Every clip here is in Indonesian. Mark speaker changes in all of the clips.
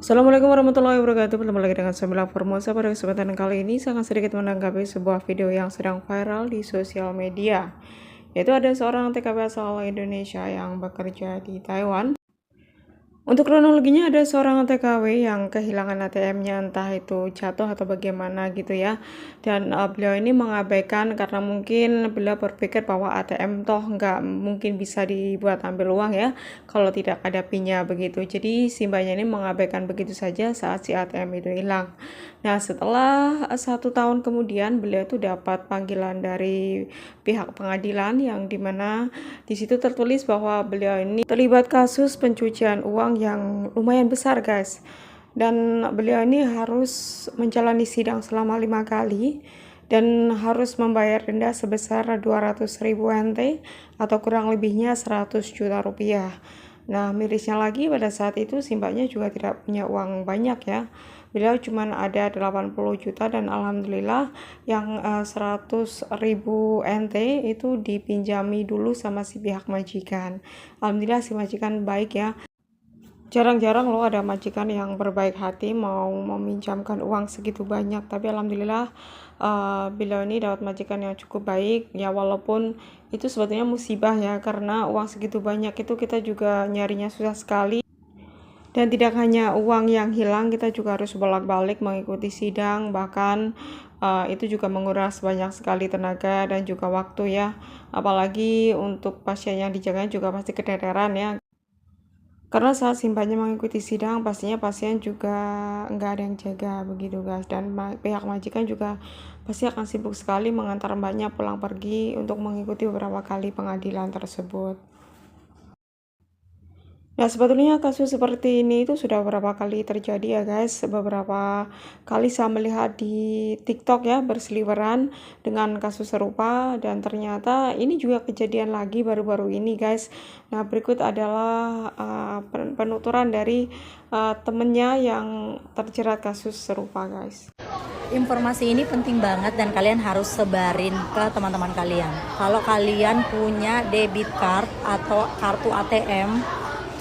Speaker 1: Assalamualaikum warahmatullahi wabarakatuh. Bertemu lagi dengan Samila Formosa. Pada kesempatan kali ini sangat sedikit menanggapi sebuah video yang sedang viral di sosial media, yaitu ada seorang TKW asal Indonesia yang bekerja di Taiwan. Untuk kronologinya, ada seorang TKW yang kehilangan ATM-nya, entah itu jatuh atau bagaimana gitu ya. Dan beliau ini mengabaikan karena mungkin beliau berpikir bahwa ATM toh nggak mungkin bisa dibuat ambil uang ya kalau tidak ada PIN-nya begitu. Jadi si mbaknya ini mengabaikan begitu saja saat si ATM itu hilang. Nah, setelah 1 tahun kemudian beliau itu dapat panggilan dari pihak pengadilan yang dimana di situ tertulis bahwa beliau ini terlibat kasus pencucian uang yang lumayan besar, guys. Dan beliau ini harus menjalani sidang selama 5 kali dan harus membayar denda sebesar 200.000 NT atau kurang lebihnya 100 juta rupiah. Nah, mirisnya lagi pada saat itu simbaknya juga tidak punya uang banyak ya. Beliau cuma ada 80 juta dan alhamdulillah yang 100.000 NT itu dipinjami dulu sama si pihak majikan. Alhamdulillah si majikan baik ya. Jarang-jarang loh ada majikan yang berbaik hati mau meminjamkan uang segitu banyak, tapi alhamdulillah beliau ini dapat majikan yang cukup baik ya, walaupun itu sebetulnya musibah ya, karena uang segitu banyak itu kita juga nyarinya susah sekali. Dan tidak hanya uang yang hilang, kita juga harus bolak-balik mengikuti sidang, bahkan itu juga menguras banyak sekali tenaga dan juga waktu ya. Apalagi untuk pasien yang dijaga juga pasti keteteran ya. Karena saat simbahnya mengikuti sidang, pastinya pasien juga nggak ada yang jaga begitu guys. Dan pihak majikan juga pasti akan sibuk sekali mengantar mbaknya pulang pergi untuk mengikuti beberapa kali pengadilan tersebut. Nah, sebetulnya kasus seperti ini itu sudah beberapa kali terjadi ya guys. Beberapa kali saya melihat di TikTok ya berseliweran dengan kasus serupa, dan ternyata ini juga kejadian lagi baru-baru ini guys. Nah, berikut adalah penuturan dari temennya yang terjerat kasus serupa guys.
Speaker 2: Informasi ini penting banget dan kalian harus sebarin ke teman-teman kalian. Kalau kalian punya debit card atau kartu ATM,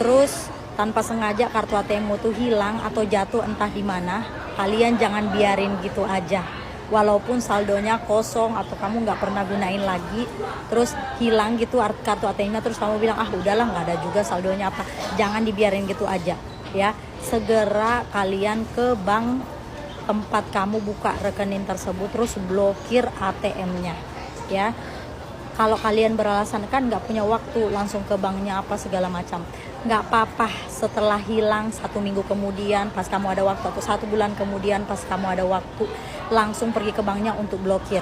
Speaker 2: terus tanpa sengaja kartu ATM-mu tuh hilang atau jatuh entah di mana, kalian jangan biarin gitu aja. Walaupun saldonya kosong atau kamu nggak pernah gunain lagi, terus hilang gitu kartu ATM-nya, terus kamu bilang udahlah nggak ada juga saldonya apa. Jangan dibiarin gitu aja ya. Segera kalian ke bank tempat kamu buka rekening tersebut, terus blokir ATM-nya ya. Kalau kalian beralasan kan nggak punya waktu langsung ke banknya apa segala macam, nggak apa-apa. Setelah hilang 1 minggu kemudian pas kamu ada waktu, atau 1 bulan kemudian pas kamu ada waktu, langsung pergi ke banknya untuk blokir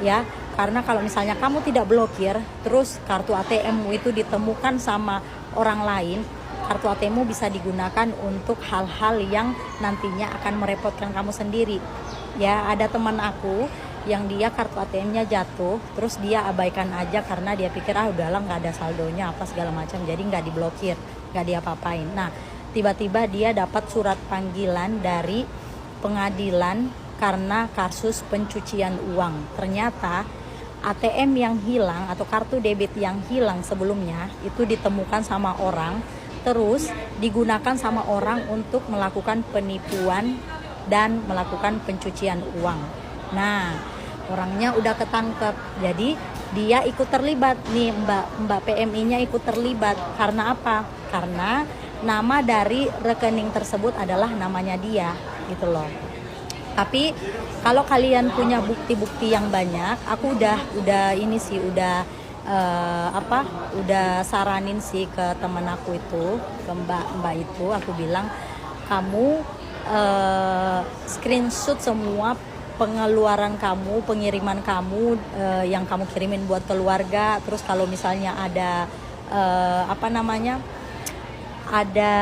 Speaker 2: ya. Karena kalau misalnya kamu tidak blokir, terus kartu ATM-mu itu ditemukan sama orang lain, kartu ATM-mu bisa digunakan untuk hal-hal yang nantinya akan merepotkan kamu sendiri ya. Ada teman aku yang dia kartu ATM-nya jatuh, terus dia abaikan aja karena dia pikir udahlah nggak ada saldonya apa segala macam, jadi nggak diblokir, nggak diapa-apain. Nah, tiba-tiba dia dapat surat panggilan dari pengadilan karena kasus pencucian uang. Ternyata ATM yang hilang atau kartu debit yang hilang sebelumnya itu ditemukan sama orang, terus digunakan sama orang untuk melakukan penipuan dan melakukan pencucian uang. Nah, orangnya udah ketangkep, jadi dia ikut terlibat nih, Mbak PMI-nya ikut terlibat. Karena apa? Karena nama dari rekening tersebut adalah namanya dia gitu loh. Tapi kalau kalian punya bukti-bukti yang banyak, aku udah ini sih udah saranin sih ke temen aku itu, ke mbak itu, aku bilang kamu screenshot semua pengeluaran kamu, pengiriman kamu yang kamu kirimin buat keluarga. Terus kalau misalnya ada ada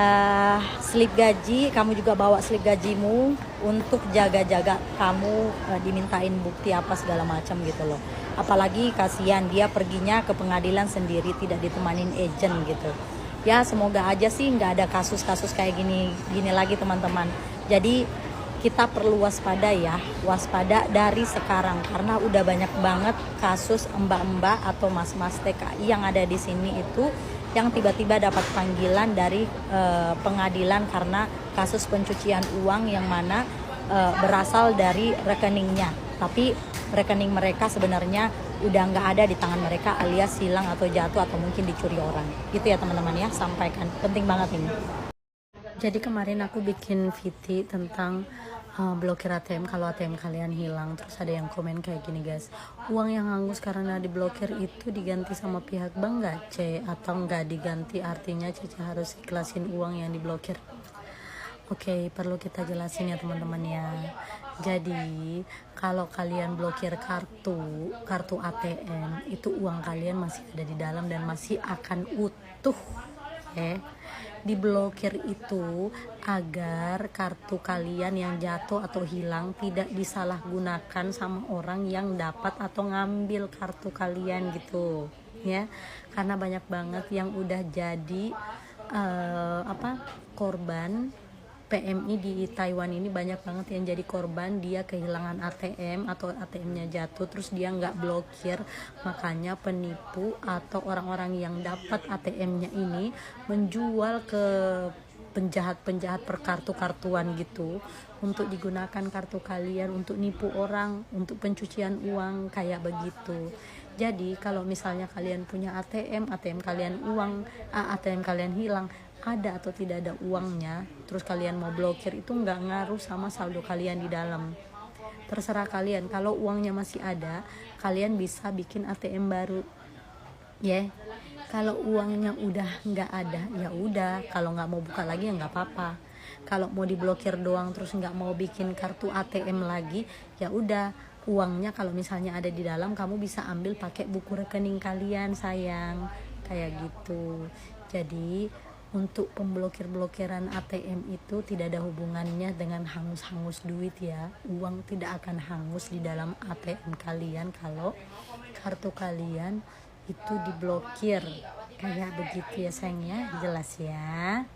Speaker 2: slip gaji, kamu juga bawa slip gajimu untuk jaga-jaga kamu dimintain bukti apa segala macam gitu loh. Apalagi kasihan dia perginya ke pengadilan sendiri, tidak ditemanin agent gitu ya. Semoga aja sih nggak ada kasus-kasus kayak gini lagi teman-teman. Jadi kita perlu waspada ya, waspada dari sekarang, karena udah banyak banget kasus mbak-mbak atau mas-mas TKI yang ada di sini itu yang tiba-tiba dapat panggilan dari pengadilan karena kasus pencucian uang yang mana berasal dari rekeningnya, tapi rekening mereka sebenarnya udah nggak ada di tangan mereka, alias hilang atau jatuh atau mungkin dicuri orang. Gitu ya teman-teman ya, sampaikan, penting banget ini. Jadi kemarin aku bikin VT tentang blokir ATM kalau ATM kalian hilang. Terus ada yang komen kayak gini guys, uang yang hangus karena diblokir itu diganti sama pihak bank nggak C? Atau nggak diganti, artinya Cece harus ikhlasin uang yang diblokir? Oke, perlu kita jelasin ya teman-teman ya. Jadi kalau kalian blokir kartu ATM, itu uang kalian masih ada di dalam dan masih akan utuh ya. Diblokir itu agar kartu kalian yang jatuh atau hilang tidak disalahgunakan sama orang yang dapat atau ngambil kartu kalian gitu ya. Karena banyak banget yang udah jadi korban PMI di Taiwan ini, banyak banget yang jadi korban, dia kehilangan ATM atau ATM-nya jatuh terus dia nggak blokir, makanya penipu atau orang-orang yang dapat ATM-nya ini menjual ke penjahat-penjahat perkartu-kartuan gitu untuk digunakan kartu kalian untuk nipu orang, untuk pencucian uang kayak begitu. Jadi kalau misalnya kalian punya ATM kalian hilang, ada atau tidak ada uangnya, terus kalian mau blokir, itu nggak ngaruh sama saldo kalian di dalam. Terserah kalian. Kalau uangnya masih ada, kalian bisa bikin ATM baru ya. Kalau uangnya udah nggak ada, ya udah, kalau nggak mau buka lagi ya nggak apa-apa. Kalau mau diblokir doang terus nggak mau bikin kartu ATM lagi, ya udah, uangnya kalau misalnya ada di dalam, kamu bisa ambil pakai buku rekening kalian sayang, kayak gitu. Jadi untuk pemblokir-blokiran ATM itu tidak ada hubungannya dengan hangus-hangus duit ya. Uang tidak akan hangus di dalam ATM kalian kalau kartu kalian itu diblokir. Kayak begitu ya sayang ya, jelas ya.